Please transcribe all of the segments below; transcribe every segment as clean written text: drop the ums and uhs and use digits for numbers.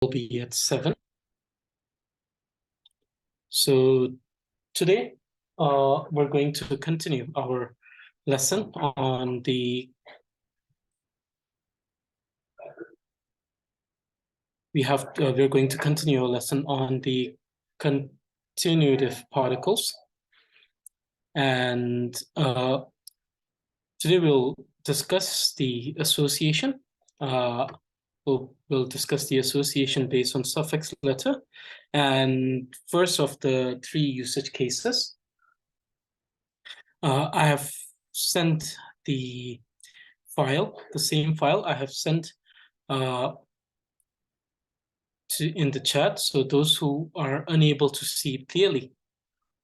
will be at 7. So today we're going to continue our lesson on the we're going to continue our lesson on the continuative particles, and today we'll discuss the association. We'll discuss the association based on suffix letter, and first of the 3 usage cases. I have sent the file, the same file I have sent in the chat. So those who are unable to see it clearly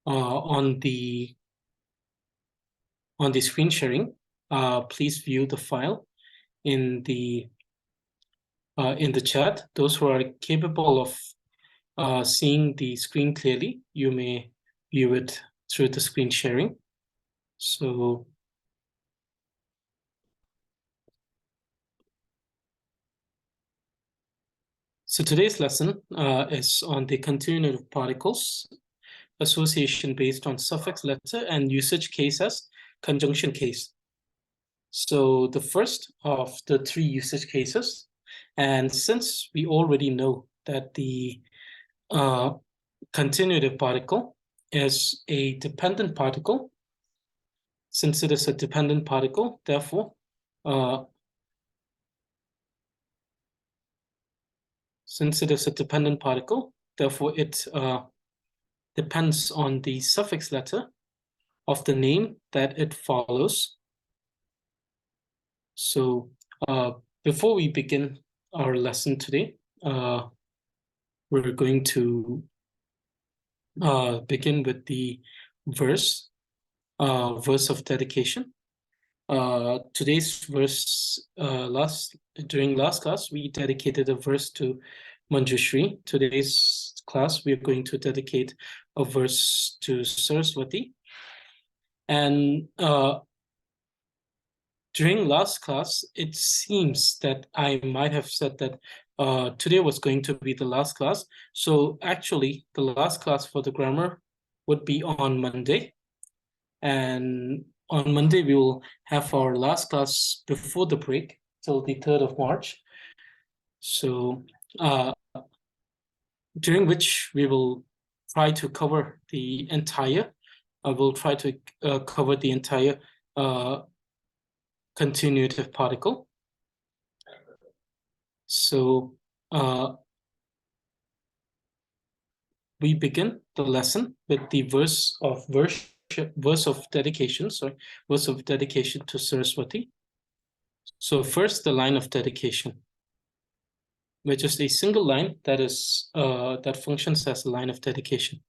on the screen sharing, please view the file in the chat. Those who are capable of seeing the screen clearly, you may view it through the screen sharing. So today's lesson is on the continuative particles, association based on suffix letter, and usage case as conjunction case. So the first of the 3 usage cases, and since we already know that the continuative particle is a dependent particle, since it is a dependent particle, therefore, it depends on the suffix letter of the name that it follows. So before we begin our lesson today, we're going to begin with the verse of dedication. Today's verse, during last class, we dedicated a verse to Manjushri. Today's class, we're going to dedicate a verse to Saraswati. And during last class, it seems that I might have said that today was going to be the last class. So actually, the last class for the grammar would be on Monday. And on Monday, we will have our last class before the break till the 3rd of March. So during which we will try to cover the entire, continuative particle. So we begin the lesson with the verse of dedication to Saraswati. So first, the line of dedication, which is a single line that is that functions as a line of dedication.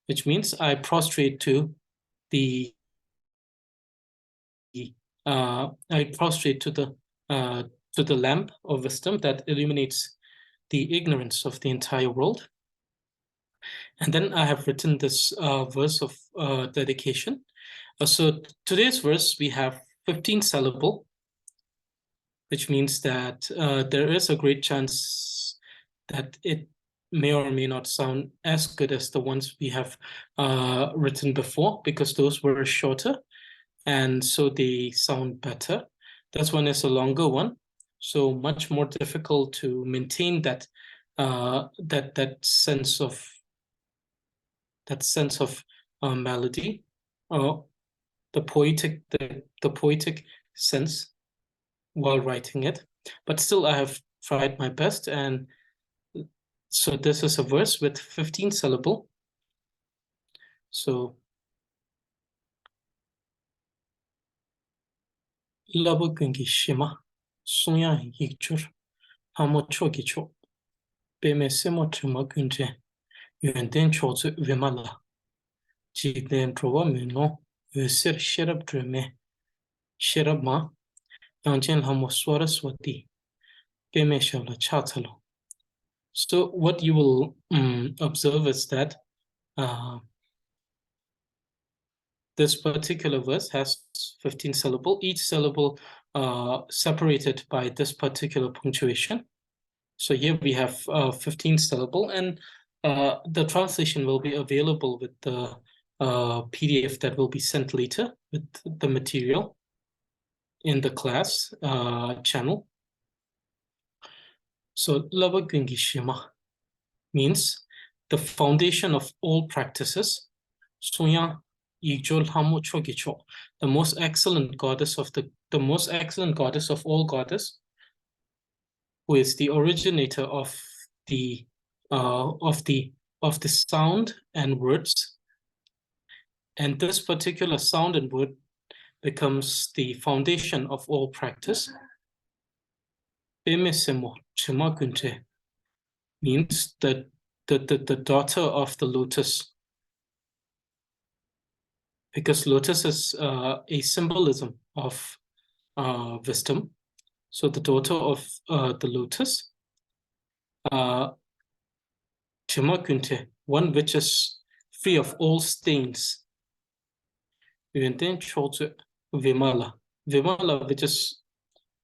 Which means I prostrate to the lamp of wisdom that illuminates the ignorance of the entire world. And then I have written this verse of dedication. So today's verse, we have 15 syllable, which means that there is a great chance that it may or may not sound as good as the ones we have written before, because those were shorter, and so they sound better. This one is a longer one, so much more difficult to maintain that sense of melody, or the poetic sense while writing it. But still, I have tried my best, and so this is a verse with 15 syllable. So Labo Gungi Shima Sunya Yikchur Hamo Chogicho Beme Semo Trima Gunje Yunden Chozu Vimala Jigden Trova Mino Usir Shirab Dreme Shirab Ma Yangchen Hamo Saraswati Beme Shala Chatalo. So what you will observe is that this particular verse has 15 syllable. Each syllable separated by this particular punctuation. So here we have 15 syllable, and the translation will be available with the PDF that will be sent later with the material in the class channel. So Labagungishima means the foundation of all practices. Suya Yijol Hamu Chogicho, the most excellent goddess of the most excellent goddess of all goddess, who is the originator of the sound and words. And this particular sound and word becomes the foundation of all practice. Bemesemo Chimakunte means that the daughter of the lotus, because lotus is a symbolism of wisdom. So the daughter of the lotus, Chimakunte, one which is free of all stains. Vimala, Vimala, which is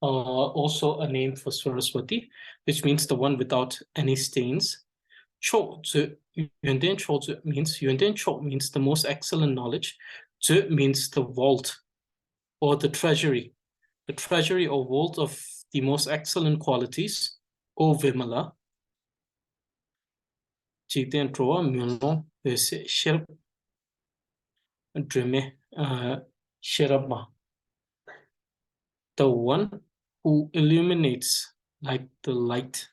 also a name for Saraswati, which means the one without any stains. Means means the most excellent knowledge. Means the vault or the treasury or vault of the most excellent qualities. O Vimala. Jigden Troa Mulon Sherp Dreme Sherabma. The one who illuminates like the light,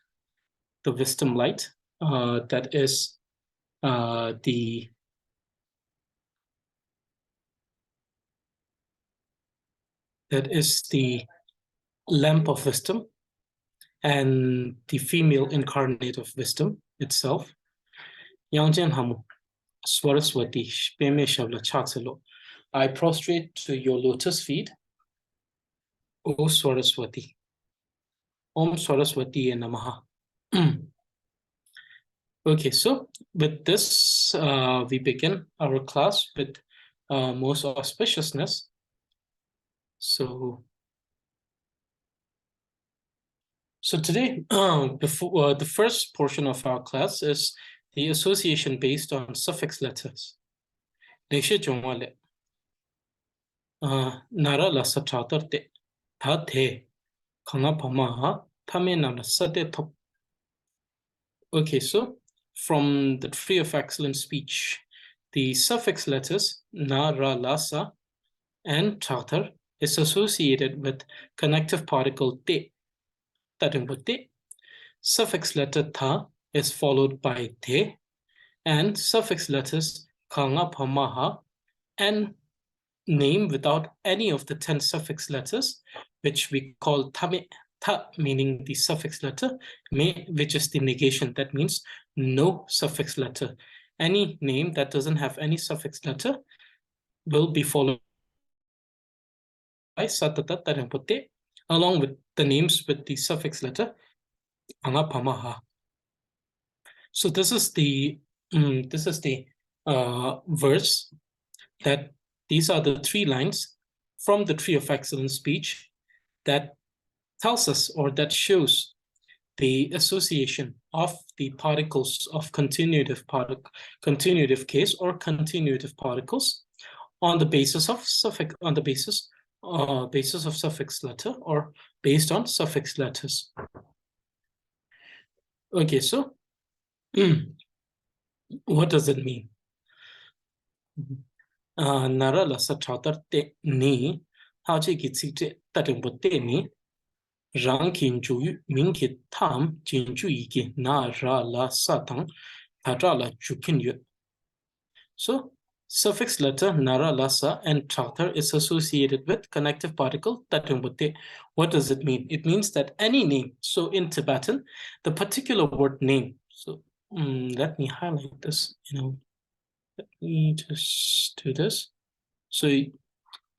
the wisdom light, that is the lamp of wisdom and the female incarnate of wisdom itself. Yangchen Hamu, Swaraswati, Peme Shavla Chatselo. I prostrate to your lotus feet, O Swaraswati. Om Swaraswati Namaha. Okay, so with this, we begin our class with most auspiciousness. So today, before the first portion of our class is the association based on suffix letters. Nara la satratarte ta the kanga pama tame nana sate top. Okay, so from the tree of excellent speech, the suffix letters na, ra, la, sa, and tratar is associated with connective particle te. Suffix letter tha is followed by te, and suffix letters kanga, pamaha, and name without any of the 10 suffix letters, which we call tame, ta meaning the suffix letter, me, which is the negation. That means no suffix letter. Any name that doesn't have any suffix letter will be followed by satata tarampote, along with the names with the suffix letter anga, pamaha. So this is the verse that these are the 3 lines from the tree of excellent speech that tells us, or that shows, the association of the particles of continuative case or continuative particles on the basis of suffix, on the basis of suffix letter, or based on suffix letters. Okay, so what does it mean? Nara la satratar te ni haji gitsite tarimbote ni rangkin ju minki tam jinju iki na ra la satang tatra la jukin yu. So suffix letter nara lasa and tratar is associated with connective particle tarimbote. What does it mean? It means that any name. So in Tibetan, the particular word name. So let me highlight this, Let me just do this. So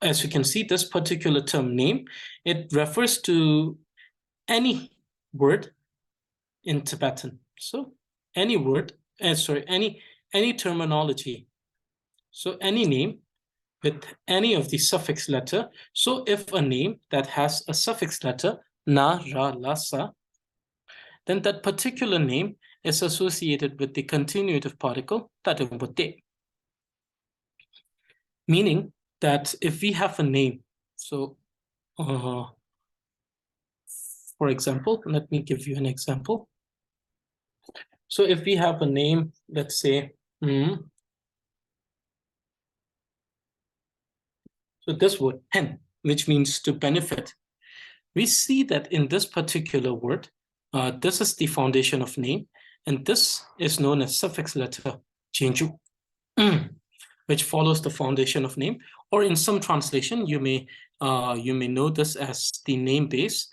as you can see, this particular term name, it refers to any word in Tibetan. So any word, any terminology. So any name with any of the suffix letter. So if a name that has a suffix letter, na, ra, la, sa, then that particular name is associated with the continuative particle, tatumbote. Meaning that if we have a name, so for example, let me give you an example. So if we have a name, let's say, so this word, pen, which means to benefit. We see that in this particular word, this is the foundation of name, and this is known as suffix letter, chenju, which follows the foundation of name. Or in some translation, you may know this as the name base.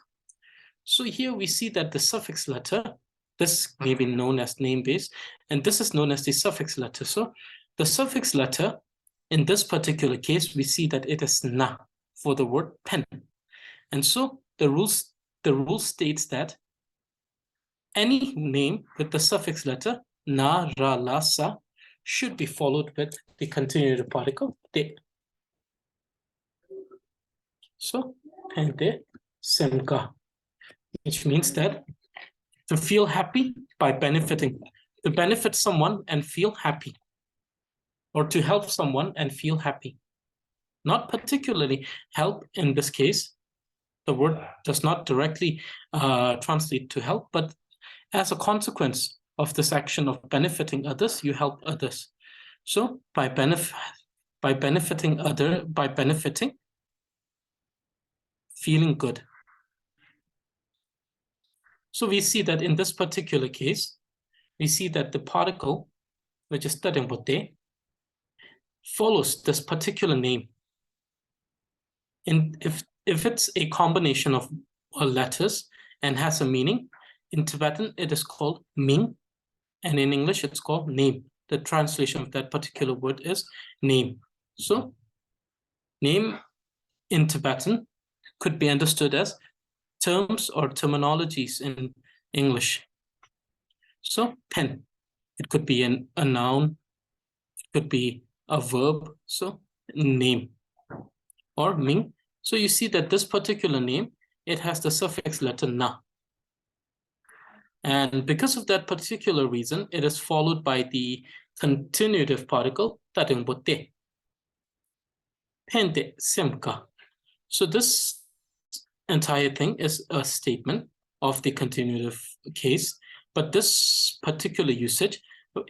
So here we see that the suffix letter, this may be known as name base, and this is known as the suffix letter. So the suffix letter, in this particular case, we see that it is na for the word pen. And so the rule states that any name with the suffix letter na, ra, la, sa should be followed with the continuative particle de. So pente semka, which means that to feel happy by benefiting, to benefit someone and feel happy, or to help someone and feel happy. Not particularly help in this case. The word does not directly translate to help, but as a consequence of this action of benefiting others, you help others. So by benefiting, feeling good. So we see that in this particular case, we see that the particle, which is tarimbote, follows this particular name. And if it's a combination of letters and has a meaning, in Tibetan it is called ming, and in English it's called name. The translation of that particular word is name. So name in Tibetan could be understood as terms or terminologies in English. So pen, it could be a noun, it could be a verb, so name, or ming. So you see that this particular name, it has the suffix letter na. And because of that particular reason, it is followed by the continuative particle, taringbote. Pente semka. So this entire thing is a statement of the continuative case, but this particular usage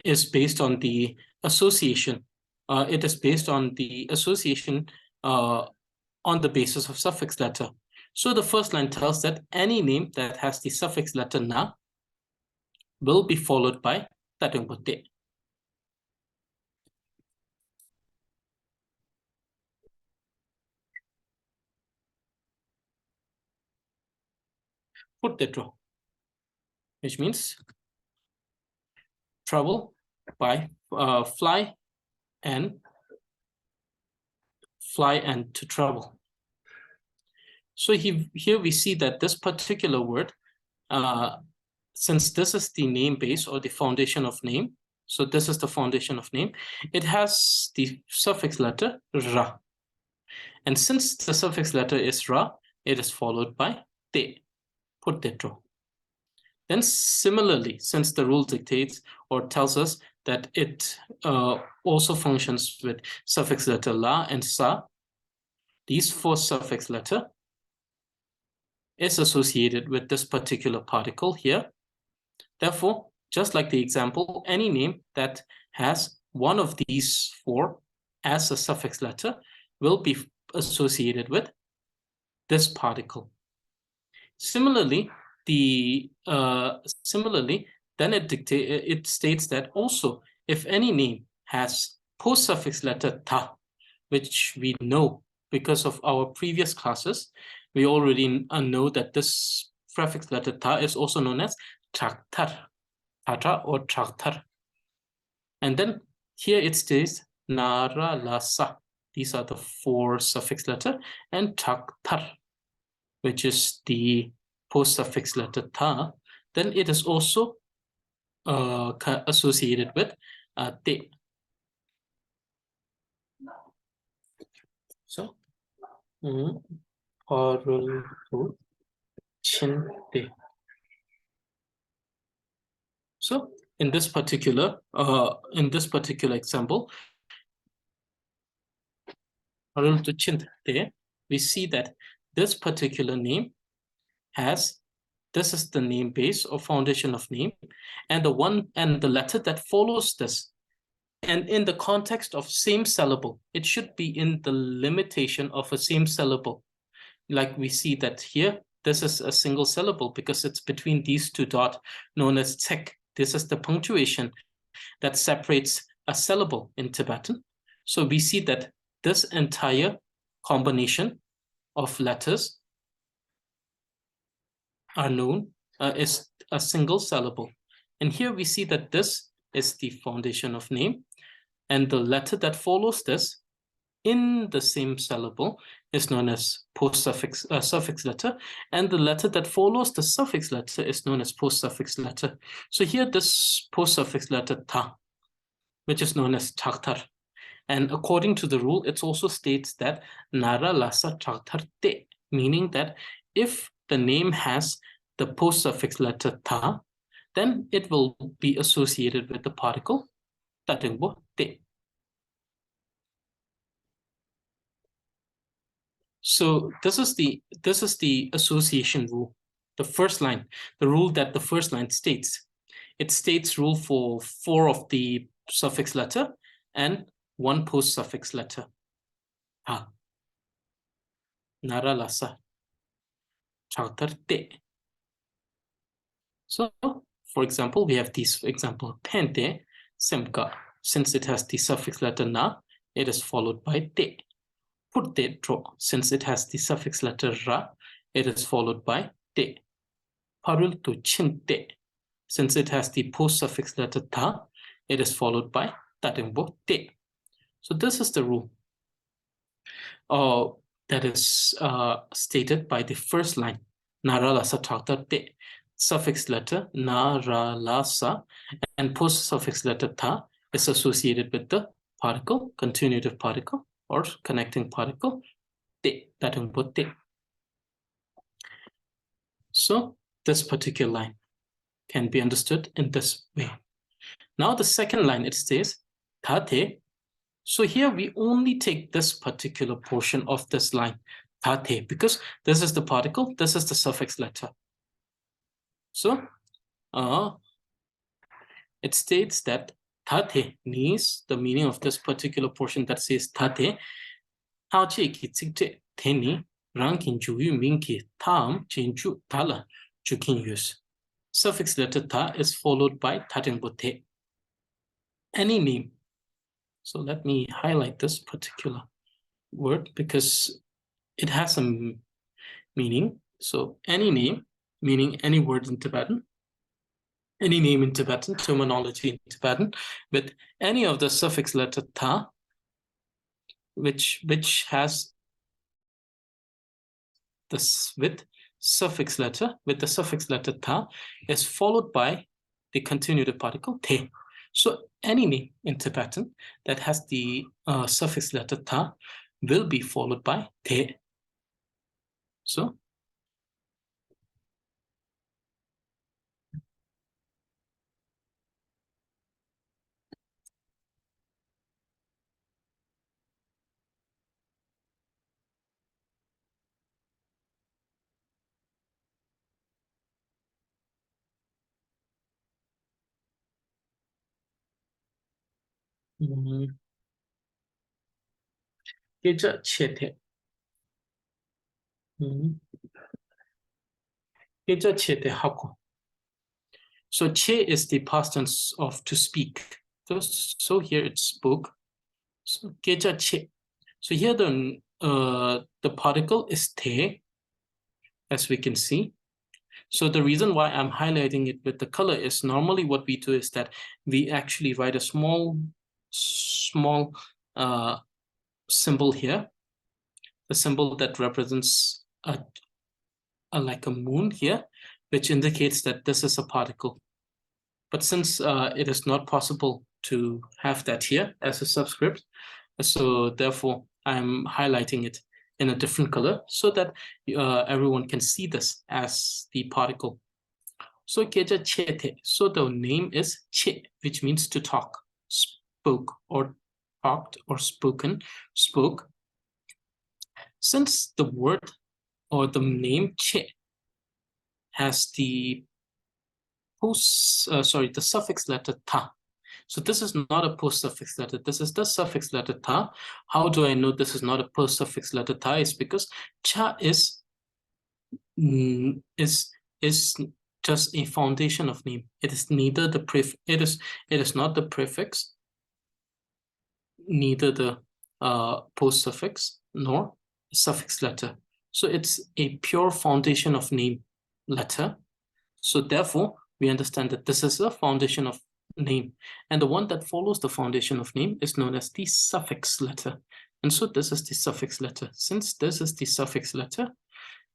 is based on the association. It is based on the association on the basis of suffix letter. So the first line tells that any name that has the suffix letter na will be followed by taringbote. Puttetro, which means travel by fly and to travel. So here we see that this particular word, since this is the name base or the foundation of name, so this is the foundation of name, it has the suffix letter ra. And since the suffix letter is ra, it is followed by te, puttetro. Then similarly, since the rule dictates or tells us that it also functions with suffix letter la and sa, these four suffix letter is associated with this particular particle here. Therefore, just like the example, any name that has one of these four as a suffix letter will be associated with this particle. Similarly, then it states that also if any name has post-suffix letter ta, which we know because of our previous classes, we already know that this prefix letter ta is also known as traktar, tatra or traktar. And then here it states nara, lasa. These are the four suffix letter, and traktar, which is the post-suffix letter ta, then it is also associated with te. Parul to chinte. So in this particular example, parul to chinte, we see that this particular name has, this is the name base or foundation of name, and the letter that follows this. And in the context of same syllable, it should be in the limitation of a same syllable. Like we see that here, this is a single syllable because it's between these two dots known as tsek. This is the punctuation that separates a syllable in Tibetan. So we see that this entire combination of letters are known as a single syllable. And here we see that this is the foundation of name, and the letter that follows this in the same syllable is known as post-suffix suffix letter, and the letter that follows the suffix letter is known as post-suffix letter. So here this post-suffix letter ta, which is known as chaktar, and according to the rule, it also states that nara lasa chaktar te, meaning that if the name has the post-suffix letter ta, then it will be associated with the particle tatingbo te. So this is the association rule. The first line, the rule that the first line states. It states rule for 4 of the suffix letter and 1 post suffix letter. Ha. Nara lasa. Chaktar te. So, for example, we have this example pente semka. Since it has the suffix letter na, it is followed by te. Putte tro. Since it has the suffix letter ra, it is followed by te. Parul to chinte. Since it has the post suffix letter ta, it is followed by tatingbo te. So this is the rule that is stated by the first line. Nara lasa chaktar te. Suffix letter nara lasa and post suffix letter ta is associated with the particle, continuative particle or connecting particle te, tatingbo te. So this particular line can be understood in this way. Now the second line, it says tate. So here we only take this particular portion of this line, tate, because this is the particle, this is the suffix letter. So it states that tate means the meaning of this particular portion that says tate. Hache ki tsikte teni rankin juyu minki tam chinchu tala chukin yus. Suffix letter ta is followed by tatingbo te. Any name. So let me highlight this particular word because it has some meaning. So any name, meaning any word in Tibetan, any name in Tibetan, terminology in Tibetan, with any of the suffix letter ta, which has this with the suffix letter ta, is followed by the continuative particle te. So any name in Tibetan that has the suffix letter ta will be followed by te. So geja chete. Geja chete hako. So che is the past tense of to speak. So here it's spoke. So geja che. So here the particle is te, as we can see. So the reason why I'm highlighting it with the color is normally what we do is that we actually write a small symbol here, the symbol that represents like a moon here, which indicates that this is a particle. But since it is not possible to have that here as a subscript, so therefore I'm highlighting it in a different color so that everyone can see this as the particle. So keja chete. So the name is che, which means to talk, spoke, or talked, or spoken, spoke. Since the word or the name che has the the suffix letter ta. So this is not a post-suffix letter. This is the suffix letter ta. How do I know this is not a post-suffix letter ta? Is because cha is just a foundation of name. It is neither the it is not the prefix, neither the post-suffix nor suffix letter. So it's a pure foundation of name letter. So therefore, we understand that this is a foundation of name. And the one that follows the foundation of name is known as the suffix letter. And so this is the suffix letter. Since this is the suffix letter,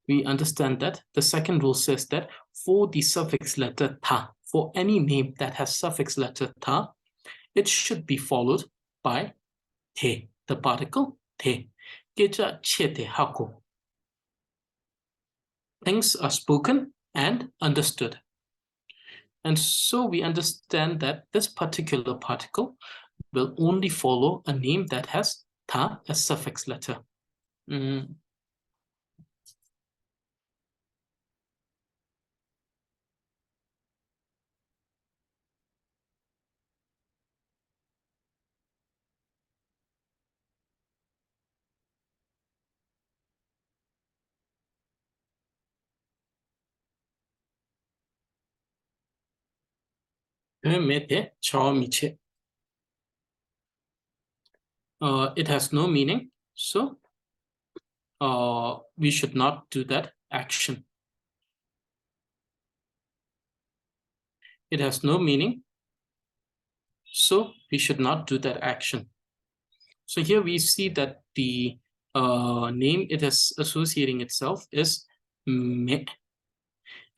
we understand that the second rule says that for the suffix letter ta, for any name that has suffix letter ta, it should be followed by te, the particle te. Keja chete hako. Things are spoken and understood. And so we understand that this particular particle will only follow a name that has ta as suffix letter. It has no meaning, so we should not do that action. It has no meaning, so we should not do that action. So here we see that the name it is associating itself is me,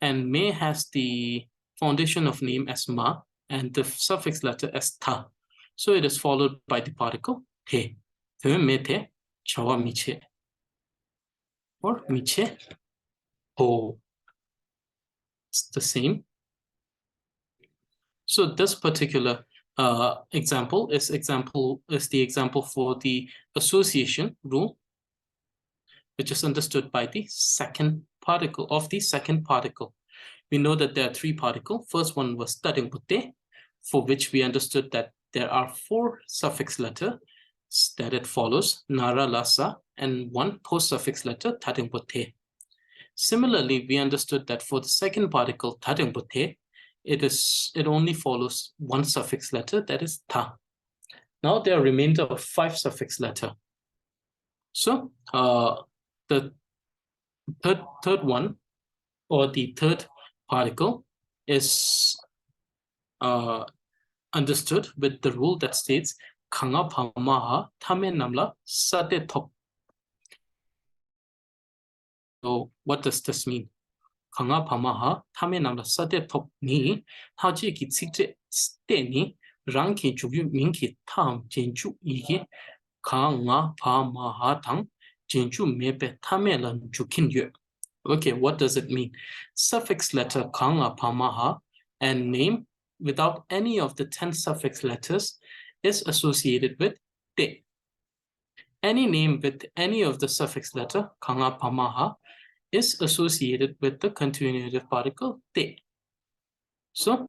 and me has the foundation of name as ma and the suffix letter as ta. So it is followed by the particle te. Me te chawa miche, or miche ho. It's the same. So this particular example is the example for the association rule, which is understood by the second particle of the second particle. We know that there are three particles. First one was tadengpute, for which we understood that there are 4 suffix letters that it follows, nara, lasa, and 1 post-suffix letter, tadengpute. Similarly, we understood that for the second particle, tadengpute, it only follows 1 suffix letter, that is ta. Now there are remainder of 5 suffix letter. So the third one, or the third particle, is understood with the rule that states Kanga Pamaha Tame Namla Sate Top. So what does this mean? Kanga Pamaha Tame Namla Sate Top ni Haji ki Tsikte Steni Ranki Jugu Minki Tam Jenju Igi Kanga Pamaha Tang Jenju Mebe Tame Lan Jukin Yu. Okay, what does it mean? Suffix letter Kanga Pamaha and name without any of the 10 suffix letters is associated with te. Any name with any of the suffix letter, kanga pamaha, is associated with the continuative particle te. So,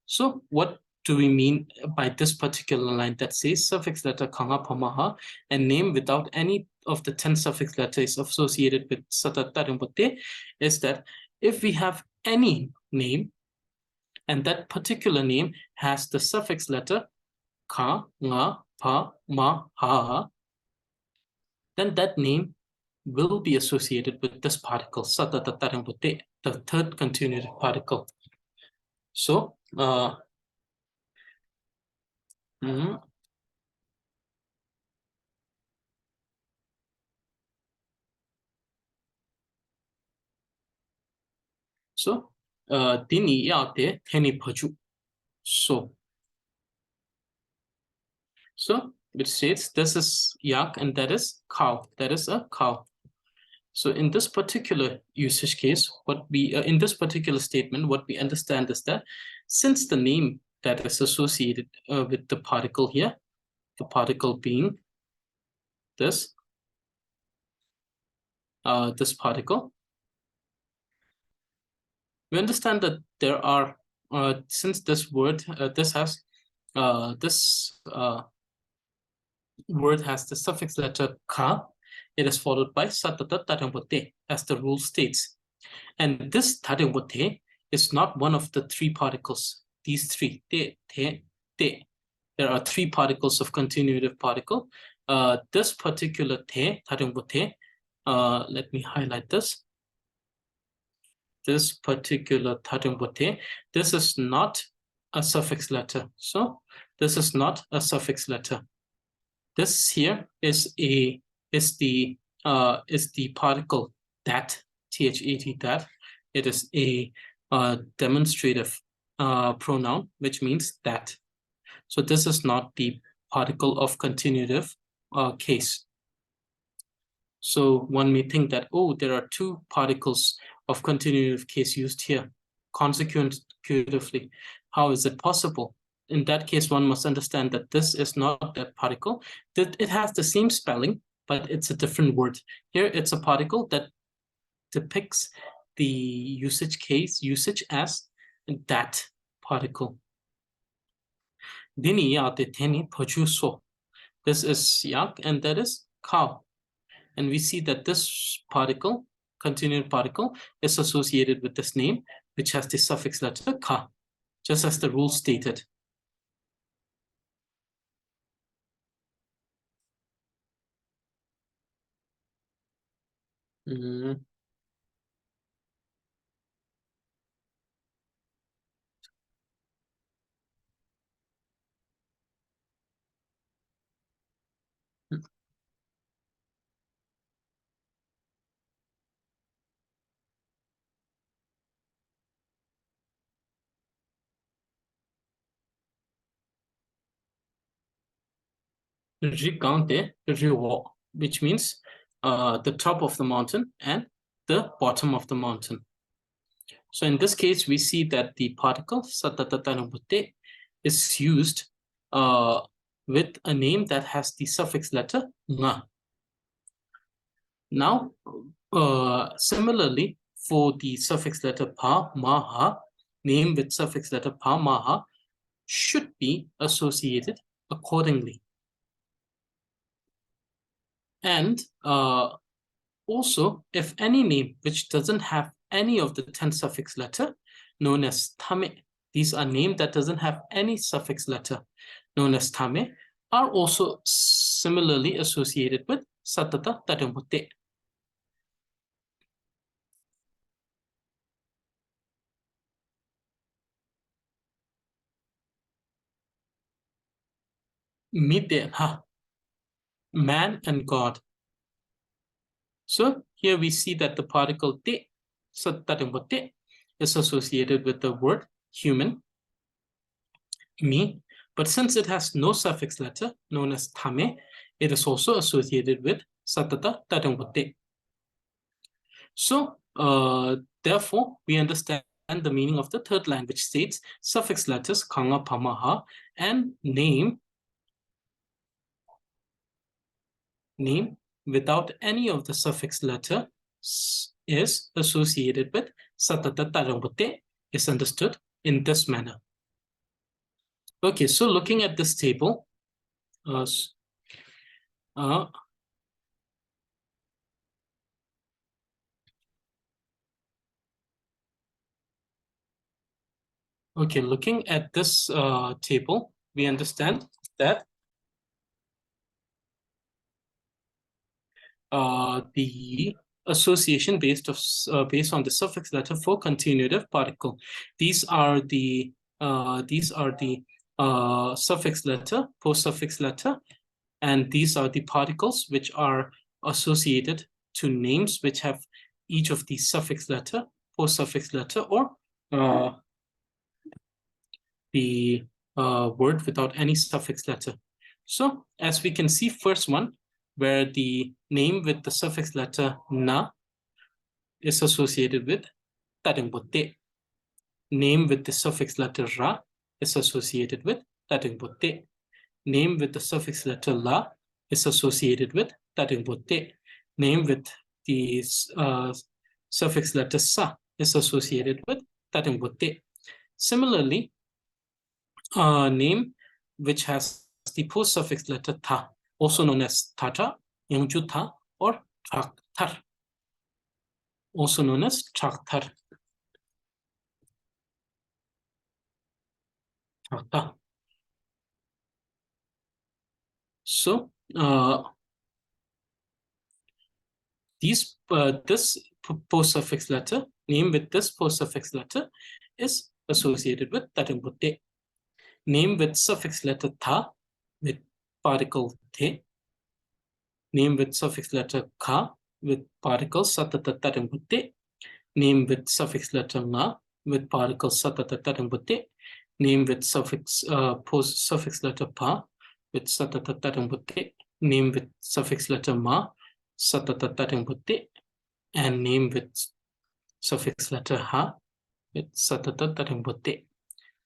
so what do we mean by this particular line that says suffix letter kanga pamaha and name without any of the 10 suffix letters associated with satatarimbote is that if we have any name and that particular name has the suffix letter ka, nga, pa, ma, ha, then that name will be associated with this particle, satatarimbote, the third continuative particle. So, so, dini yate teni paju. So, which states this is yak and that is cow. That is a cow. So in this particular usage case, in this particular statement, what we understand is that since the name that is associated with the particle here, the particle being this, this particle, we understand that there are, since this word, this word has the suffix letter ka, it is followed by satata tarambote, as the rule states. And this tarambote is not one of the three particles. These three, te, te, te. There are three particles of continuative particle. This particular te, tarambote, let me highlight this. This particular tarambote, this is not a suffix letter. So this is not a suffix letter. This here is the particle that, that, that. It is a demonstrative pronoun, which means that. So this is not the particle of continuative case. So one may think that, oh, there are two particles of continuative case used here consecutively. How is it possible? In that case, one must understand that this is not that particle. That it has the same spelling, but it's a different word. Here, it's a particle that depicts the usage as that particle. Dini yate teni pochuso. This is yak, and that is cow. And we see that this particle, continued particle, is associated with this name, which has the suffix letter ka, just as the rule stated. Which means the top of the mountain and the bottom of the mountain. So in this case, we see that the particle satatatanubute is used with a name that has the suffix letter nga. Now, similarly, for the suffix letter pa, maha, name with suffix letter pa, maha should be associated accordingly. And also, if any name which doesn't have any of the 10 suffix letter, known as tame, these are names that doesn't have any suffix letter, known as tame, are also similarly associated with satata tarambote. Mite, man and God. So here we see that the particle te, satatarambote, is associated with the word human, me, but since it has no suffix letter, known as tame, it is also associated with satata tarambote. So, therefore, we understand the meaning of the third line, which states suffix letters kanga pamaha and name without any of the suffix letter is associated with satata tarambote is understood in this manner. Okay, so looking at this table, okay, looking at this table, we understand that the association based on the suffix letter for continuative particle. These are the suffix letter, post-suffix letter, and these are the particles which are associated to names which have each of the suffix letter, post-suffix letter, or the word without any suffix letter. So as we can see, first one, where the name with the suffix letter na is associated with taringbote. Name with the suffix letter ra is associated with taringbote. Name with the suffix letter la is associated with taringbote. Name with the suffix letter sa is associated with taringbote. Similarly, name which has the post suffix letter tha, also known as tata, yangju tha, or thar, also known as thar. So this post suffix letter, name with this post suffix letter, is associated with taringbote. Name with suffix letter tha with particle the. Name with suffix letter ka with particle satata taringbote. Name with suffix letter na with particle satata taringbote. Name with suffix post suffix letter pa with satata taringbote. Name with suffix letter ma satata taringbote. And name with suffix letter ha with satata taringbote.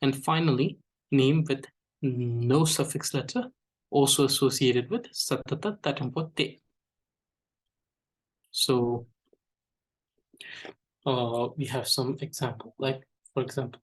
And finally, name with no suffix letter, also associated with satata taringbote. So we have some example, like for example,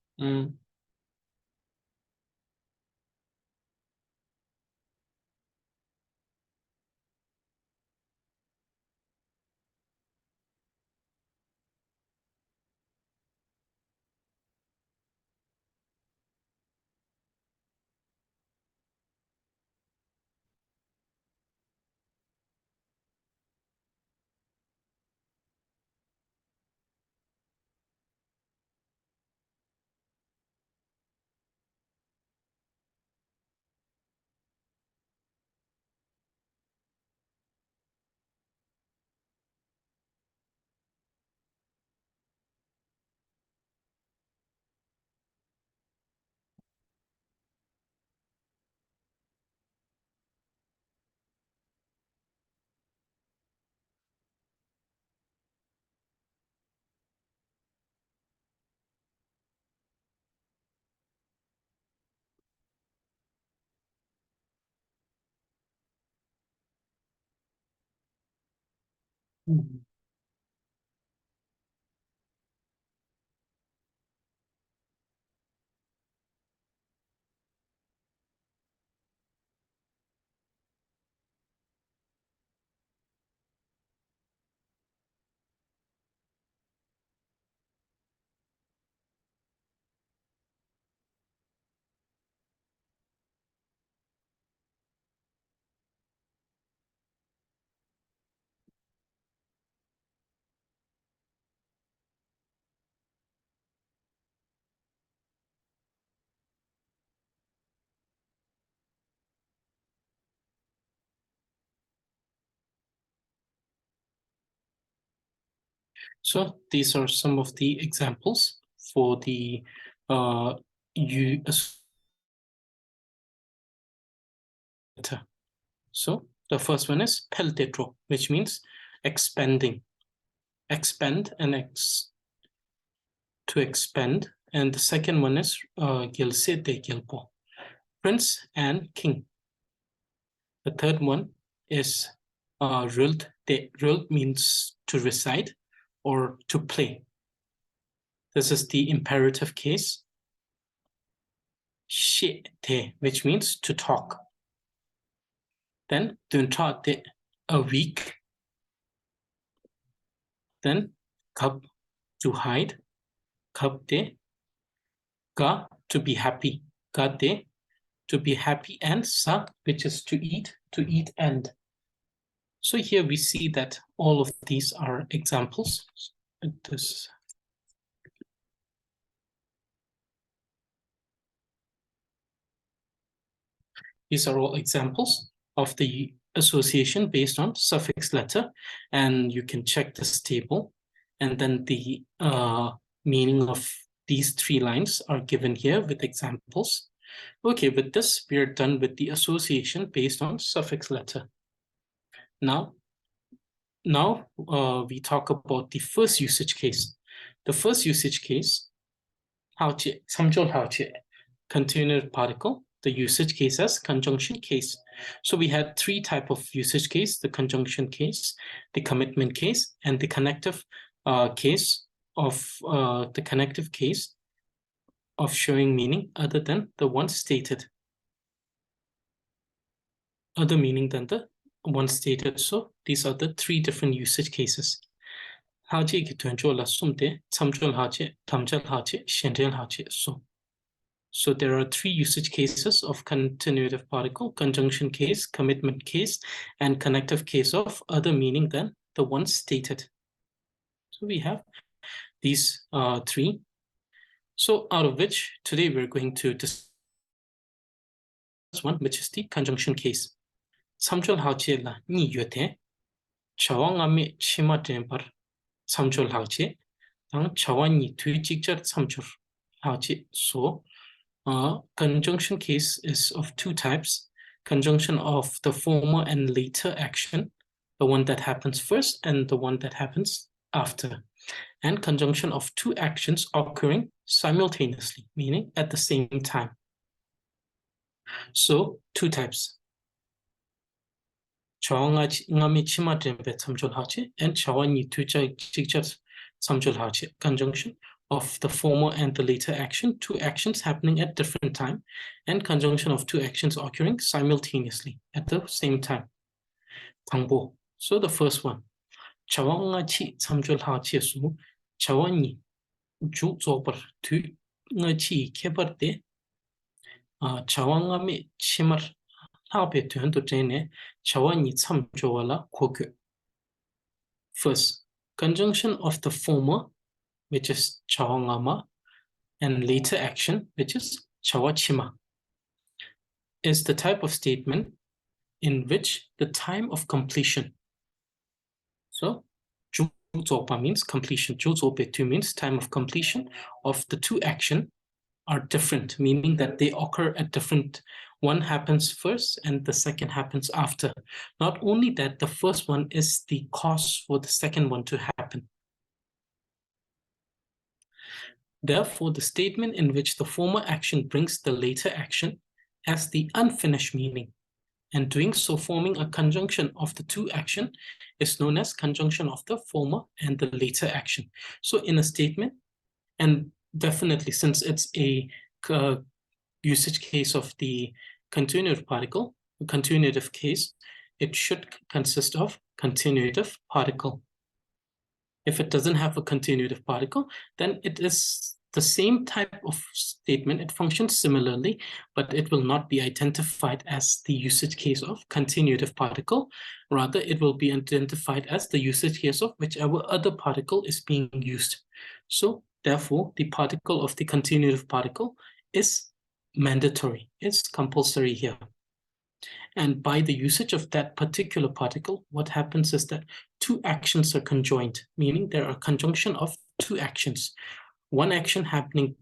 so these are some of the examples for the you. So the first one is peltetro, which means expanding, expand and to expand. And the second one is gilse de gilpo, prince and king. The third one is rult de. Rult means to recite or to play. This is the imperative case. She te, which means to talk. Then dunta de, a week. Then kab, to hide. Kab de, ka, to be happy. Ka de, to be happy, and sa, which is to eat and. So here we see that all of these are examples. These are all examples of the association based on suffix letter, and you can check this table, and then the meaning of these three lines are given here with examples. Okay, with this, we are done with the association based on suffix letter. Now we talk about the first usage case. The first usage case, continuative particle, the usage case as conjunction case. So we had three types of usage case: the conjunction case, the commitment case, and the connective case of showing meaning other than the one stated. Other meaning than the one stated. So these are the three different usage cases. So there are three usage cases of continuative particle: conjunction case, commitment case, and connective case of other meaning than the one stated. So we have these three. So out of which today we're going to discuss one, which is the conjunction case. Samchol hache la ni yote chawang ame chima temper samchol hache tang chawan ni tui chikchar samchur hache. So conjunction case is of two types: conjunction of the former and later action, the one that happens first and the one that happens after, and conjunction of two actions occurring simultaneously, meaning at the same time. So two types: ngami chima tempe samchol hache and chawani tucha chikchat samchol hache. Conjunction of the former and the later action, two actions happening at different time, and conjunction of two actions occurring simultaneously at the same time. Tangbo. So the first one, chawanga chi samchol hache su chawani ju zobar tu ngachi kebarte chawanga me chimar hape tuhanto tene chawani samchowala koku. First, conjunction of the former, which is chawangama, and later action, which is chawachima, is the type of statement in which the time of completion. So, juzopa means completion. Juzopetu means time of completion of the two actions are different, meaning that they occur at different. One happens first and the second happens after. Not only that, the first one is the cause for the second one to happen. Therefore, the statement in which the former action brings the later action as the unfinished meaning, and doing so forming a conjunction of the two actions, is known as conjunction of the former and the later action. So in a statement, and definitely since it's a usage case of the continuative particle, continuative case, it should consist of continuative particle. If it doesn't have a continuative particle, then it is the same type of statement. It functions similarly, but it will not be identified as the usage case of continuative particle. Rather, it will be identified as the usage case of whichever other particle is being used. So therefore, the particle of the continuative particle is mandatory. It's compulsory here. And by the usage of that particular particle, what happens is that two actions are conjoined, meaning there are conjunction of two actions. One action happening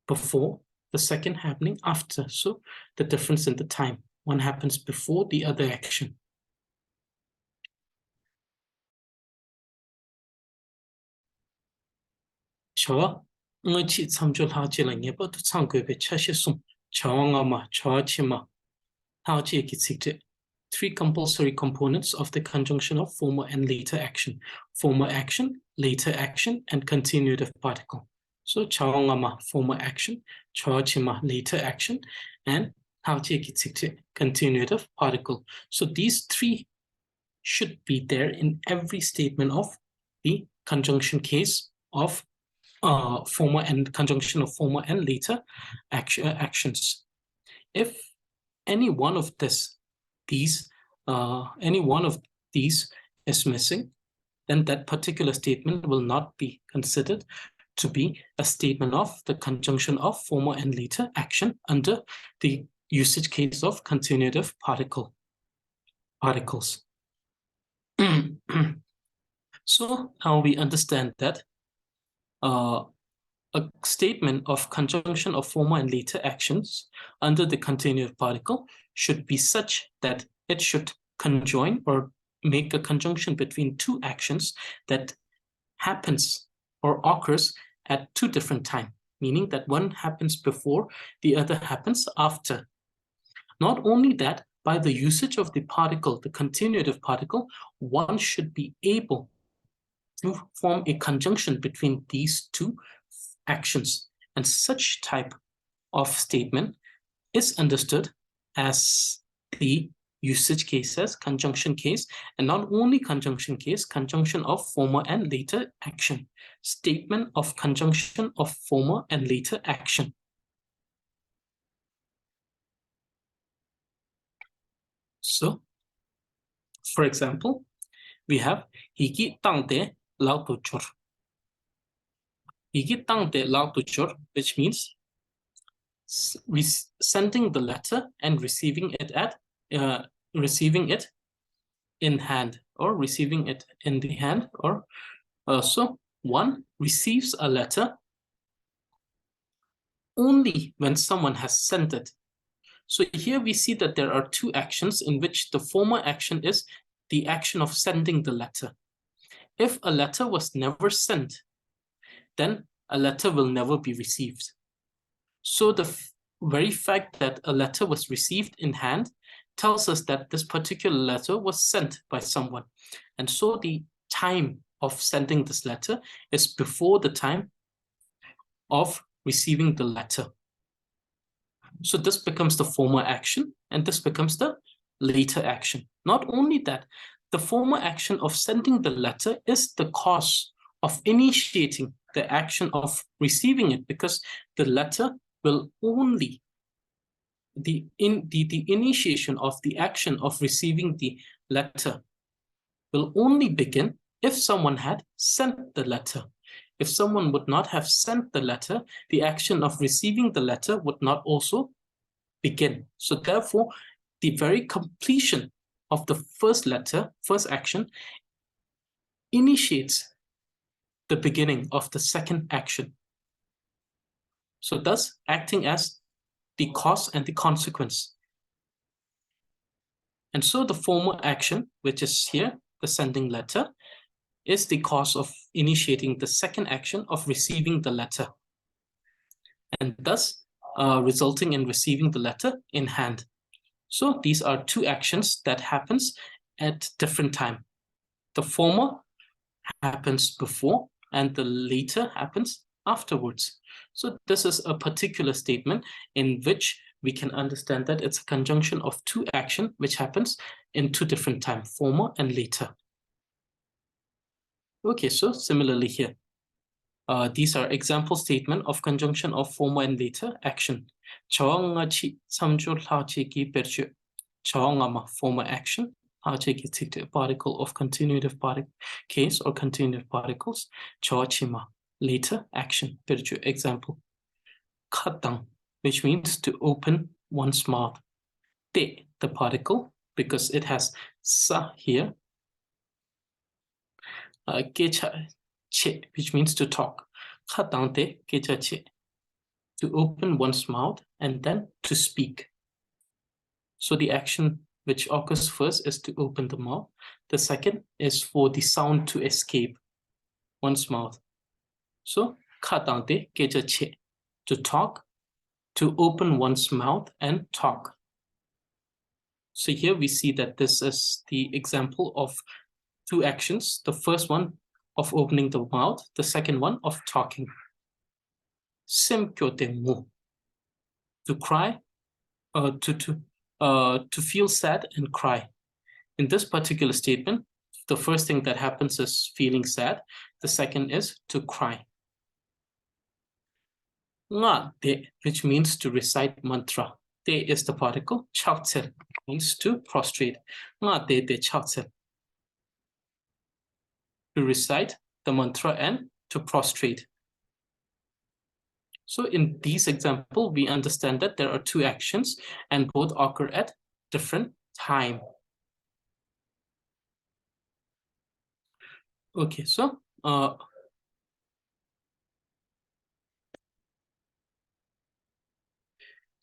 before, the second happening after. So the difference in the time. One happens before the other action. Chawa ngachi samjol haji la ngeba tu sangwebe chashi sum chawa ma chawa chima haji ekitsikte. Three compulsory components of the conjunction of former and later action: former action, later action, and continuative particle. So chawangama, former action; chawachima, later action; and haujekitsikte, continuative particle. So these three should be there in every statement of the conjunction case of former and conjunction of former and later actions. If any one of any one of these is missing, then that particular statement will not be considered to be a statement of the conjunction of former and later action under the usage case of continuative particles. So how we understand that a statement of conjunction of former and later actions under the continuative particle should be such that it should conjoin or make a conjunction between two actions that happens or occurs at two different times, meaning that one happens before, the other happens after. Not only that, by the usage of the particle, the continuative particle, one should be able to form a conjunction between these two actions. And such type of statement is understood as the usage cases, conjunction case, and not only conjunction case, conjunction of former and later action. Statement of conjunction of former and later action. So, for example, we have higi tangde lao tuchur. Higi tangde lao tuchur, which means sending the letter and receiving it in hand, or receiving it in the hand, or so one receives a letter only when someone has sent it. So here we see that there are two actions in which the former action is the action of sending the letter. If a letter was never sent, then a letter will never be received. So the very fact that a letter was received in hand tells us that this particular letter was sent by someone. And so the time of sending this letter is before the time of receiving the letter. So this becomes the former action, and this becomes the later action. Not only that, the former action of sending the letter is the cause of initiating the action of receiving it, because the letter will only, the initiation of the action of receiving the letter will only begin if someone had sent the letter. If someone would not have sent the letter, the action of receiving the letter would not also begin. So therefore, the very completion of the first action, initiates the beginning of the second action. So thus acting as the cause and the consequence. And so the former action, which is here, the sending letter, is the cause of initiating the second action of receiving the letter, and thus resulting in receiving the letter in hand. So these are two actions that happens at different time. The former happens before and the later happens afterwards. So this is a particular statement in which we can understand that it's a conjunction of two actions which happens in two different time, former and later. Okay, so similarly here, these are example statement of conjunction of former and later action. Former action, particle of continuative particle case or continuative particles. Later action. Example. Khatang, which means to open one's mouth. Te, the particle, because it has sa here. Kecha che, which means to talk. Khatang te, kecha che, to open one's mouth and then to speak. So the action which occurs first is to open the mouth. The second is for the sound to escape one's mouth. So, khatangte keja che, to talk, to open one's mouth and talk. So here we see that this is the example of two actions. The first one of opening the mouth, the second one of talking. Simkyote mu, to cry, to feel sad and cry. In this particular statement, the first thing that happens is feeling sad. The second is to cry. Nga de, which means to recite mantra. De is the particle. Chautse means to prostrate. Nga de chautse, to recite the mantra and to prostrate. So in these examples, we understand that there are two actions and both occur at different time. Okay, so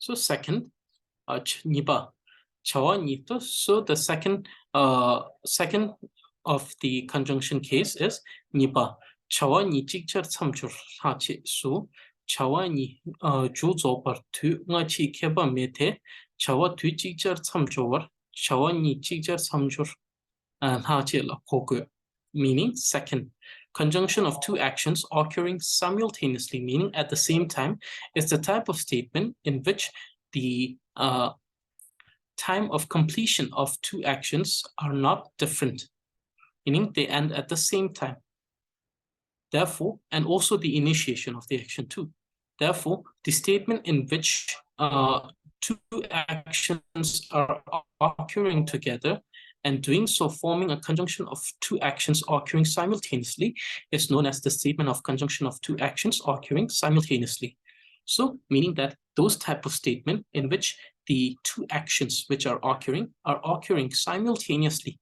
So second, niba, chawa nito. So the second of the conjunction case is niba. Chawa ni chikchar samchur hachi su. Chawa ni ju zobar tu nga chi keba mete. Chawa tu chikchar samchur. Chawa ni chikchar samchur hachi la kogu. Meaning second. Conjunction of two actions occurring simultaneously, meaning at the same time, is the type of statement in which the time of completion of two actions are not different, meaning they end at the same time. Therefore, and also the initiation of the action too. Therefore, the statement in which two actions are occurring together and doing so forming a conjunction of two actions occurring simultaneously is known as the statement of conjunction of two actions occurring simultaneously. So, meaning that those type of statement in which the two actions which are occurring simultaneously,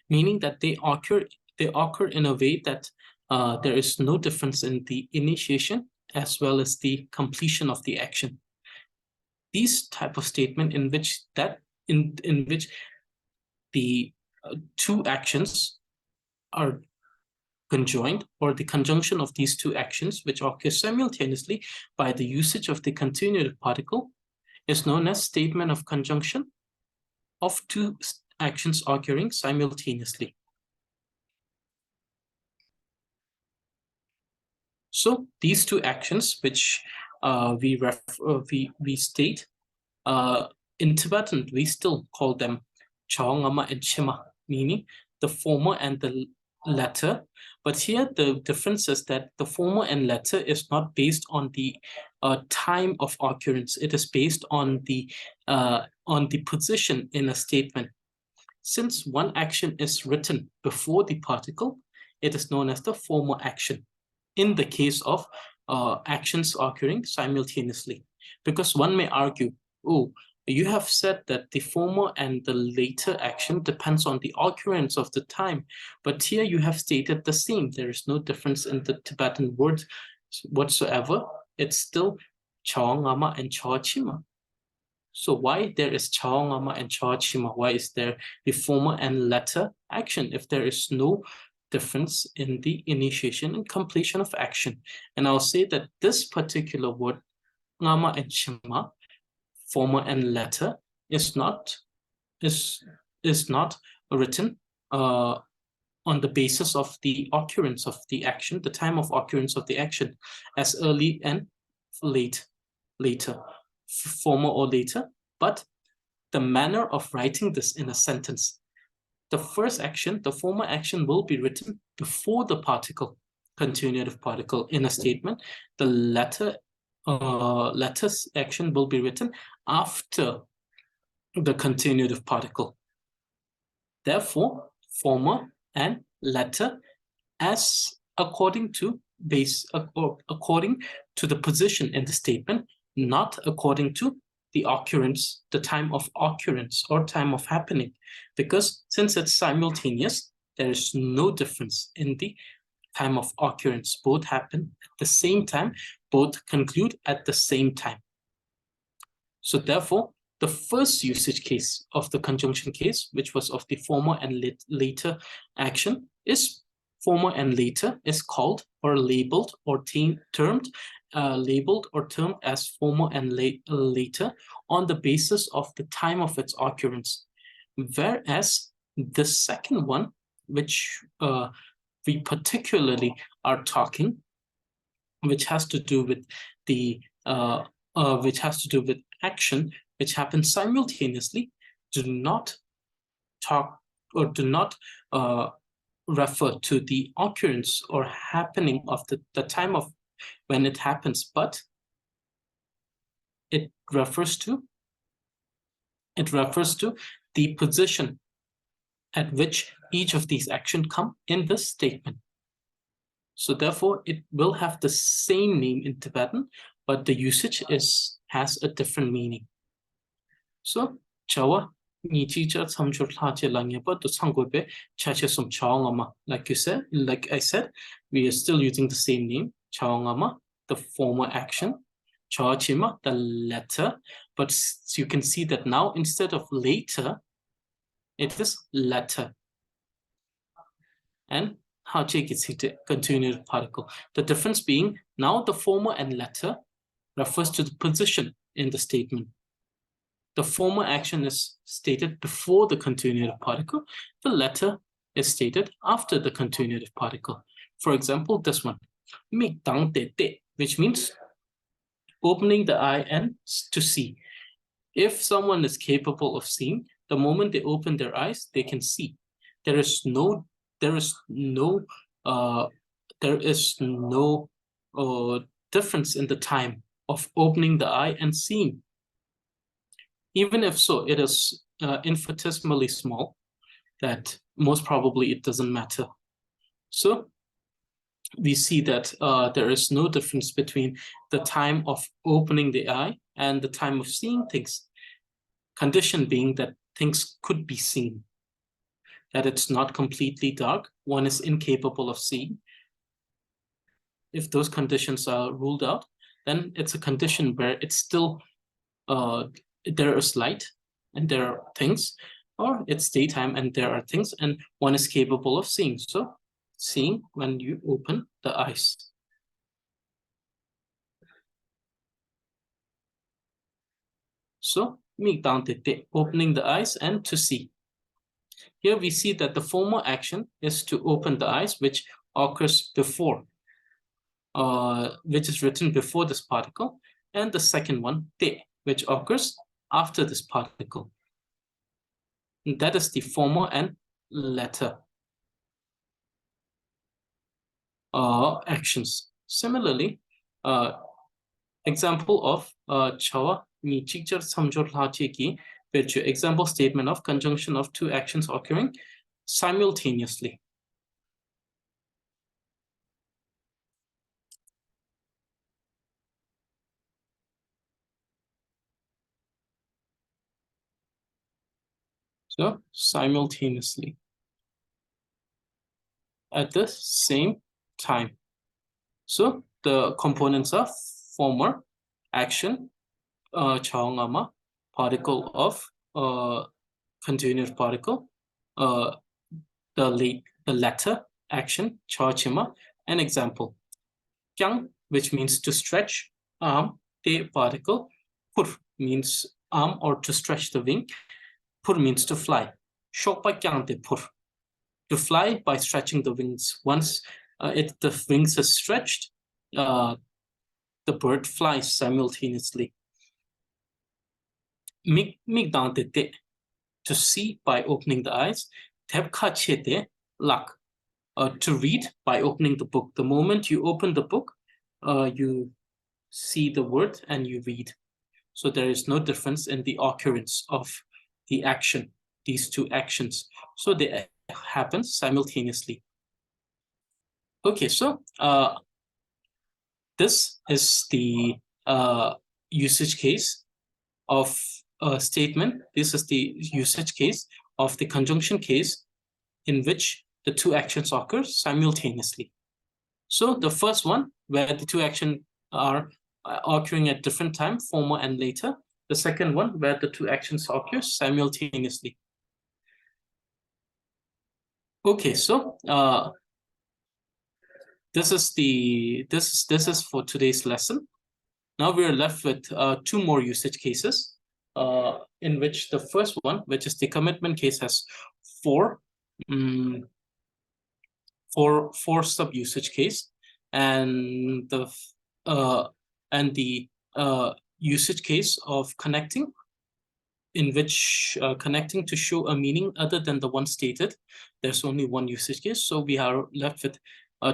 meaning that they occur in a way that there is no difference in the initiation as well as the completion of the action. These type of statement in which the two actions are conjoined, or the conjunction of these two actions which occur simultaneously by the usage of the continuative particle, is known as statement of conjunction of two actions occurring simultaneously. So these two actions, which we state in Tibetan, we still call them Chawangama and Chima, meaning the former and the latter. But here the difference is that the former and latter is not based on the time of occurrence. It is based on the position in a statement. Since one action is written before the particle, it is known as the former action in the case of actions occurring simultaneously. Because one may argue, oh, you have said that the former and the later action depends on the occurrence of the time, but here you have stated the same. There is no difference in the Tibetan word whatsoever. It's still Chawangama and Chawachima. So why there is Chawangama and Chawachima? Why is there the former and latter action if there is no difference in the initiation and completion of action? And I'll say that this particular word, Ngama and Chima, former and latter, is not written on the basis of the occurrence of the action, the time of occurrence of the action, as early and later, former or later, but the manner of writing this in a sentence. The first action, the former action, will be written before the particle, continuative particle, in a statement. The latter action will be written after the continuative particle. Therefore, former and latter, as according to the position in the statement, not according to the occurrence, the time of occurrence or time of happening, because since it's simultaneous, there is no difference in the time of occurrence. Both happen at the same time, both conclude at the same time. So therefore, the first usage case of the conjunction case, which was of the former and later action, is former and later is called or labeled or termed as former and later on the basis of the time of its occurrence. Whereas the second one, which we particularly are talking, which has to do with the action which happens simultaneously, do not talk or do not refer to the occurrence or happening of the time of when it happens, but it refers to the position at which each of these actions come in this statement. So therefore, it will have the same name in Tibetan, but the usage has a different meaning. So chawa nichicha samjur hache langyepa to sanggobe chachesum chawangama. Like I said, we are still using the same name, chawangama, the former action. Chawachima, the letter, but you can see that now instead of later, it is letter. And Hache gets hit continued particle. The difference being now the former and latter refers to the position in the statement. The former action is stated before the continuative particle. The latter is stated after the continuative particle. For example, this one, which means opening the eye and to see. If someone is capable of seeing, the moment they open their eyes, they can see. There is no difference in the time of opening the eye and seeing. Even if so, it is infinitesimally small, that most probably it doesn't matter. So we see that there is no difference between the time of opening the eye and the time of seeing things. Condition being that things could be seen, that it's not completely dark, one is incapable of seeing. If those conditions are ruled out, then it's a condition where it's still there is light and there are things, or it's daytime and there are things, and one is capable of seeing. So seeing when you open the eyes. So opening the eyes and to see. Here we see that the former action is to open the eyes, which occurs before, which is written before this particle, and the second one, which occurs after this particle. And that is the former and latter actions. Similarly, example of chawa mi chikjar samjor lache ki virtue. Example statement of conjunction of two actions occurring simultaneously. So simultaneously at the same time. So the components are former action, chaongama, particle of continuous particle, the latter action, chachima, an example. Kyang, which means to stretch, arm, te particle, pur means arm or to stretch the wing, pur means to fly. Shokpa kyang te pur, to fly by stretching the wings. Once the wings are stretched, the bird flies simultaneously. To see by opening the eyes. To read by opening the book. The moment you open the book, you see the word and you read. So there is no difference in the occurrence of the action, these two actions. So they happen simultaneously. Okay, so this is the usage case of a statement. This is the usage case of the conjunction case in which the two actions occur simultaneously. So the first one, where the two actions are occurring at different time, former and later. The second one, where the two actions occur simultaneously. Okay, so this is for today's lesson. Now we are left with two more usage cases, in which the first one, which is the commitment case, has four sub-usage case, and the usage case of connecting, in which connecting to show a meaning other than the one stated. There's only one usage case, so we are left with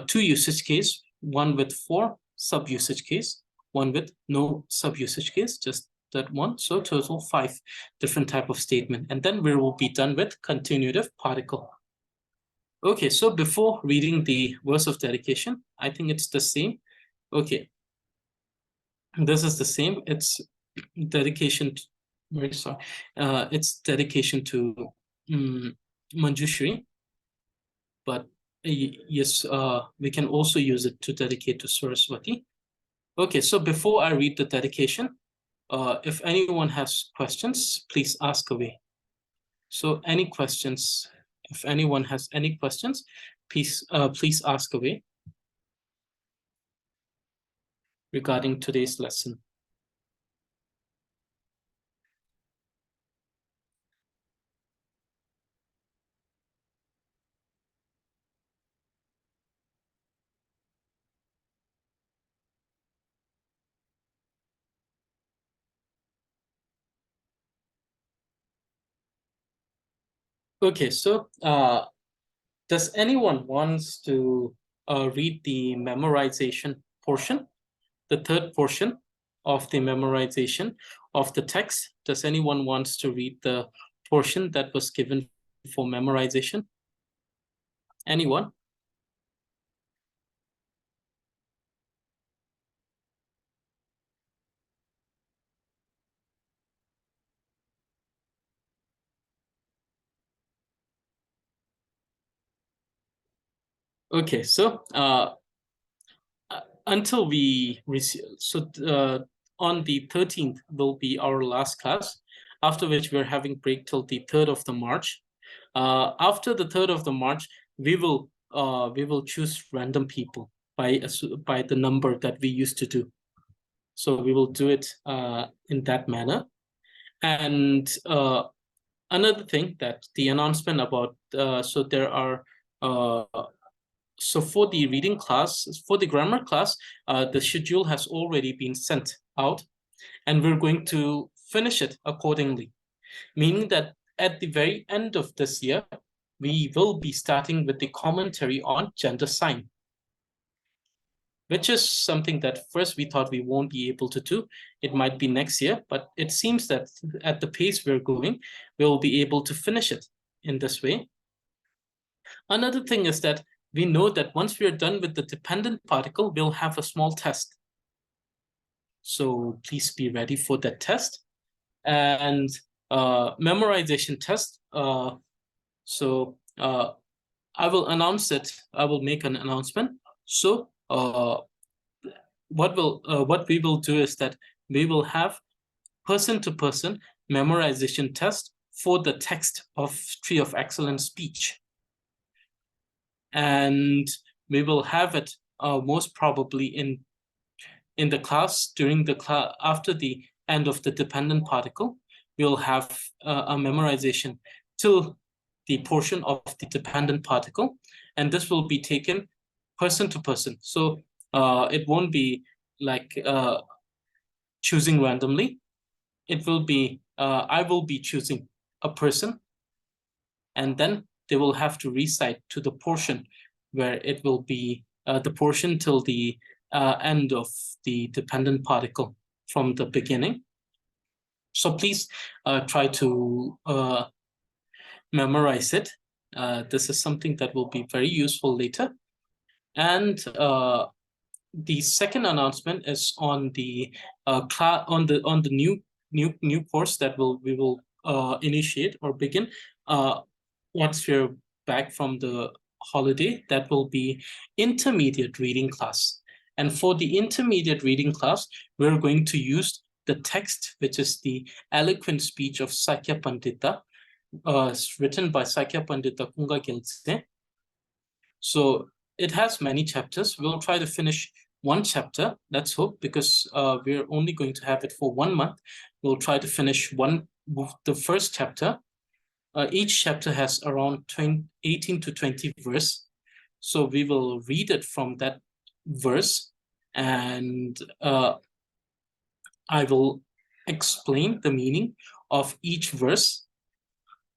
two usage case, one with four sub-usage case, one with no sub-usage case, just that one. So total 5 different type of statement, and then we will be done with continuative particle. Okay, so before reading the verse of dedication, I think it's the same. Okay, this is the same. It's dedication to, very sorry. It's dedication to Manjushri, but yes, we can also use it to dedicate to Saraswati. Okay, so before I read the dedication, if anyone has questions, please ask away. So any questions, if anyone has any questions, please ask away regarding today's lesson. Okay, so does anyone wants to read the memorization portion, the third portion of the memorization of the text? Does anyone wants to read the portion that was given for memorization? Anyone? Okay, so until we receive, so on the 13th will be our last class, after which we're having break till the 3rd of the March. After the 3rd of the March, we will choose random people by the number that we used to do. So we will do it in that manner. And another thing that the announcement about, so there are so for the reading class, for the grammar class, the schedule has already been sent out, and we're going to finish it accordingly, meaning that at the very end of this year, we will be starting with the commentary on gender sign, which is something that first we thought we won't be able to do. It might be next year, but it seems that at the pace we're going, we'll be able to finish it in this way. Another thing is that we know that once we are done with the dependent particle, we'll have a small test. So please be ready for that test. And memorization test. So I will announce it. I will make an announcement. So what we will do is that we will have person-to-person memorization test for the text of Tree of Excellent Speech. And we will have it most probably in the class, during the class, after the end of the dependent particle. We'll have a memorization till the portion of the dependent particle, and this will be taken person to person. So it won't be like choosing randomly. It will be, I will be choosing a person, and then they will have to recite to the portion where it will be the portion till the end of the dependent particle from the beginning. So please try to memorize it. This is something that will be very useful later. And the second announcement is on the new course that we will initiate or begin once we're back from the holiday. That will be intermediate reading class. And for the intermediate reading class, we're going to use the text, which is the eloquent speech of Sakya Pandita, written by Sakya Pandita Kunga Gyaltse. So it has many chapters. We'll try to finish one chapter, let's hope, because we're only going to have it for 1 month. We'll try to finish the first chapter. Each chapter has around 18 to 20 verse. So we will read it from that verse, and I will explain the meaning of each verse,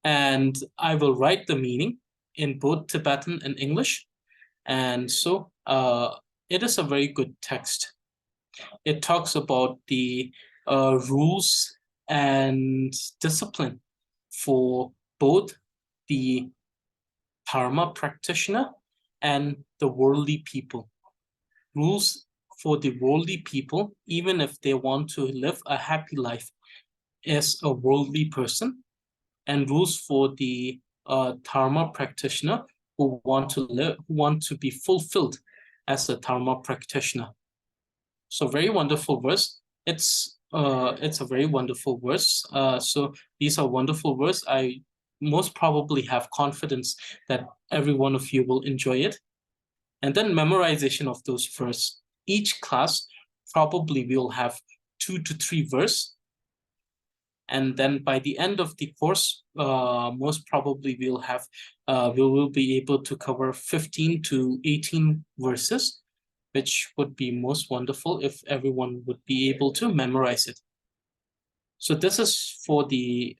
and I will write the meaning in both Tibetan and English. And so it is a very good text. It talks about the rules and discipline for both the Dharma practitioner and the worldly people. Rules for the worldly people, even if they want to live a happy life as a worldly person, and rules for the Dharma practitioner who want to be fulfilled as a Dharma practitioner. So very wonderful verse. It's a very wonderful verse. So these are wonderful verse. I most probably have confidence that every one of you will enjoy it. And then memorization of those verse. Each class probably will have 2 to 3 verse. And then by the end of the course, most probably we will be able to cover 15 to 18 verses, which would be most wonderful if everyone would be able to memorize it. So this is for the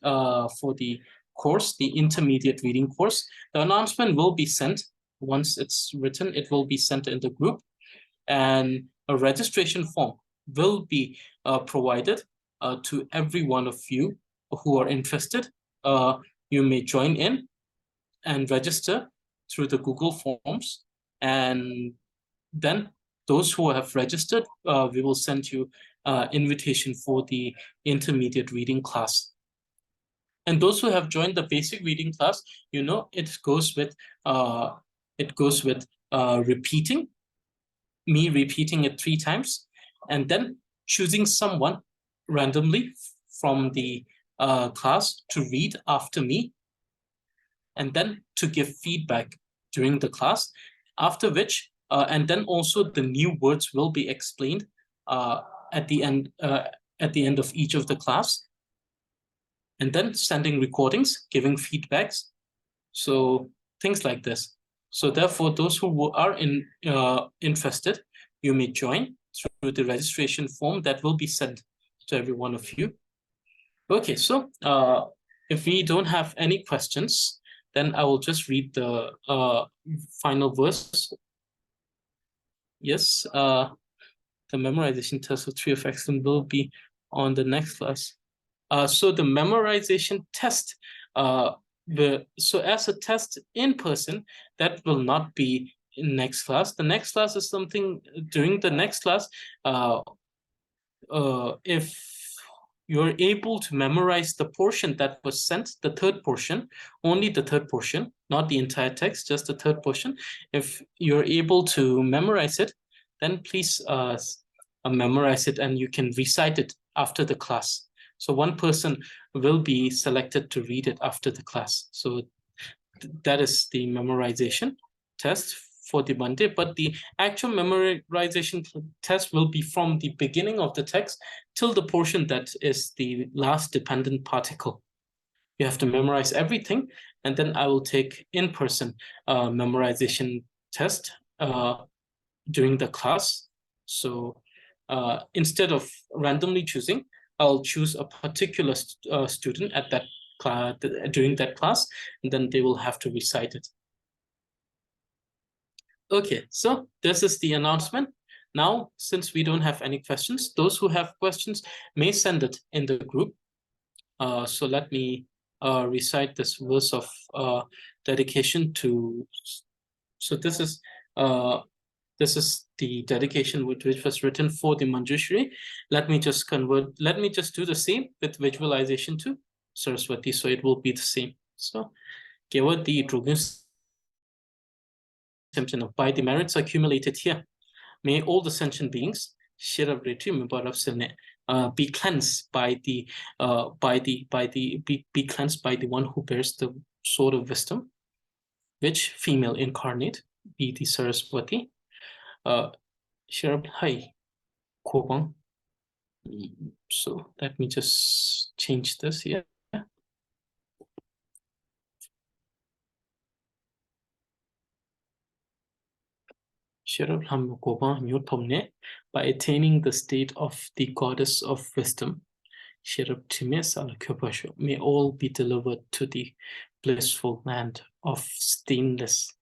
course, the intermediate reading course. The announcement will be sent once it's written. It will be sent in the group, and a registration form will be provided to every one of you who are interested. You may join in and register through the Google Forms, and then those who have registered, we will send you invitation for the intermediate reading class. And those who have joined the basic reading class, you know, it goes with repeating it 3 times, and then choosing someone randomly from the class to read after me, and then to give feedback during the class, after which, and then also the new words will be explained at the end of each of the class, and then sending recordings, giving feedbacks, so things like this. So therefore, those who are interested, you may join through the registration form that will be sent to every one of you. Okay, so if we don't have any questions, then I will just read the final verse. Yes, the memorization test of 3 of excellence will be on the next class. So the memorization test, so as a test in person, that will not be in next class. The next class is something during the next class. If you're able to memorize the portion that was sent, the third portion, only the third portion, not the entire text, just the third portion. If you're able to memorize it, then please memorize it, and you can recite it after the class. So one person will be selected to read it after the class. So that is the memorization test for the Monday, but the actual memorization test will be from the beginning of the text till the portion that is the last dependent particle. You have to memorize everything, and then I will take in-person memorization test during the class. So instead of randomly choosing, I'll choose a particular student at that class during that class, and then they will have to recite it. Okay, so this is the announcement. Now, since we don't have any questions, those who have questions may send it in the group. So let me recite this verse of dedication to. So this is the dedication which was written for the Manjushri. Let me just do the same with visualization to Saraswati, so it will be the same. So, Kevati Drugus. By the merits accumulated here, may all the sentient beings be cleansed by the be cleansed by the one who bears the sword of wisdom, which female incarnate be the Saraswati. Shirabhai Kobang. So let me just change this here. By attaining the state of the goddess of wisdom, may all be delivered to the blissful land of stainless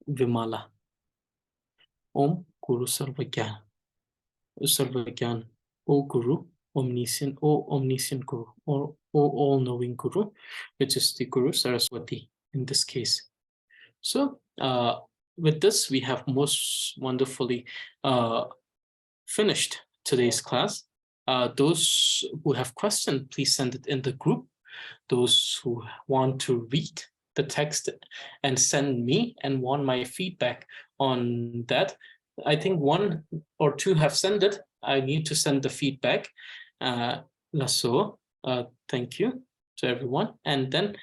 Vimala. Om Guru Sarvagyan. Sarvagyan, O Guru, omniscient, O omniscient Guru, or O all-knowing Guru, which is the Guru Saraswati in this case. So with this, we have most wonderfully finished today's class. Those who have questions, please send it in the group. Those who want to read the text and send me and want my feedback on that, I think 1 or 2 have sent it. I need to send the feedback. So thank you to everyone. And then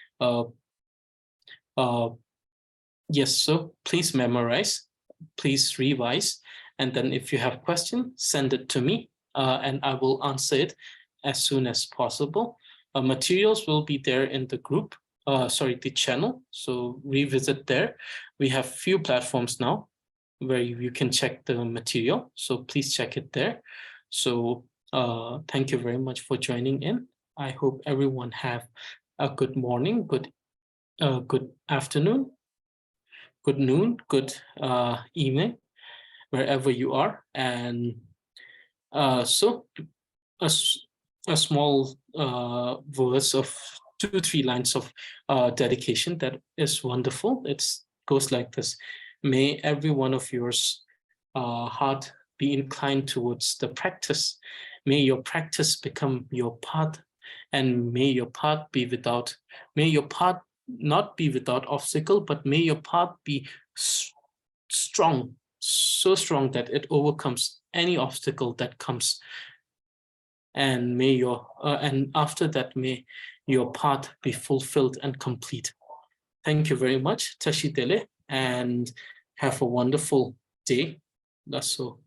yes, so please memorize, please revise, and then if you have questions, send it to me, and I will answer it as soon as possible. Materials will be there in the group, the channel, so revisit there. We have few platforms now where you can check the material, so please check it there. So thank you very much for joining in. I hope everyone have a good morning, good afternoon, good noon, good evening, wherever you are. And so a small verse of 2-3 lines of dedication that is wonderful. It goes like this: may every one of yours heart be inclined towards the practice. May your practice become your path, and may your path not be without obstacle, but may your path be strong, so strong that it overcomes any obstacle that comes. And may and after that, may your path be fulfilled and complete. Thank you very much, Tashi Dele, and have a wonderful day. That's so.